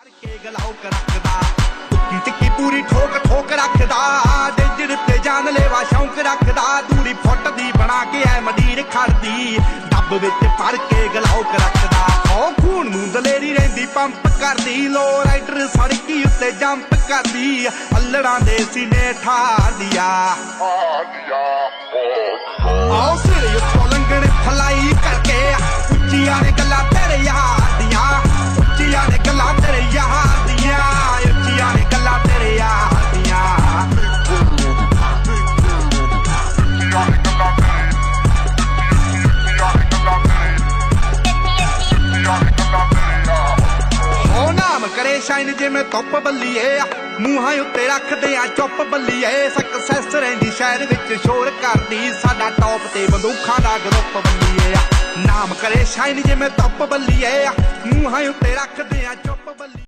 ਕੇ ਗਲਾਉਕ ਰੱਖਦਾ ਟਿੱਕੀ ਟਿੱਕੀ ਪੂਰੀ ਠੋਕ ਠੋਕ ਰੱਖਦਾ ਡੇਜਰ ਤੇ ਜਾਨ ਲੈਵਾ ਸ਼ੌਂਕ ਰੱਖਦਾ ਦੂਰੀ ਫੁੱਟ ਦੀ ਬਣਾ ਕੇ ਐ ਮੰਡੀਰ ਖੜਦੀ ਡੱਬ ਵਿੱਚ ਭਰ ਕੇ ਗਲਾਉਕ ਰੱਖਦਾ ਉਹ ਖੂਨ ਨੂੰ ਦਲੇਰੀ ਰਹਿੰਦੀ ਪੰਪ ਕਰਦੀ ਲੋ ਰਾਈਡਰ ਸੜਕੀ ਉੱਤੇ ਜੰਪ ਕਰਦੀ ਅੱਲੜਾਂ ਦੇ ਸੀਨੇ ਠਾਰਦੀਆਂ ਆਓ ਸਿਰੇ ਉੱਤੋਂ ਲੰਘਣ ਫਲਾਈ ਕਰਕੇ ਉੱਚੀਆਂ ਨੇ ਗੱਲਾਂ ਤੇਰੇ ਯਾਰ ਦੀਆਂ ਉੱਚੀਆਂ ਨੇ ਗੱਲਾਂ ਤੇਰੇ ਯਾਰ ਦੀਆਂ ਉੱਚੀਆਂ ਨੇ ਗੱਲਾਂ ਤੇਰੇ ਯਾਰ ਦੀਆਂ ਉਹ ਨਾਮ ਕਰੇ ਸ਼ਾਈਨ ਜਿਵੇਂ ਧੁੱਪ ਬੱਲੀਏ ਮੂੰਹਾਂ ਉੱਤੇ ਰੱਖਦੇ ਆ ਚੁੱਪ ਬੱਲੀਏ ਸਕਸੈਸ ਰਹਿੰਦੀ ਸ਼ਹਿਰ ਵਿੱਚ ਸ਼ੋਰ ਕਰਦੀ ਸਾਡਾ ਟੌਪ ਤੇ ਬੰਦੂਖਾਂ ਦਾ ਗਰੁੱਪ ਬੱਲੀਏ ਨਾਮ ਕਰੇ ਸ਼ਾਈਨ ਜਿਵੇਂ ਧੁੱਪ ਬੱਲੀਏ ਮੂੰਹਾਂ ਉੱਤੇ ਰੱਖਦੇ ਆ ਚੁੱਪ ਬੱਲੀ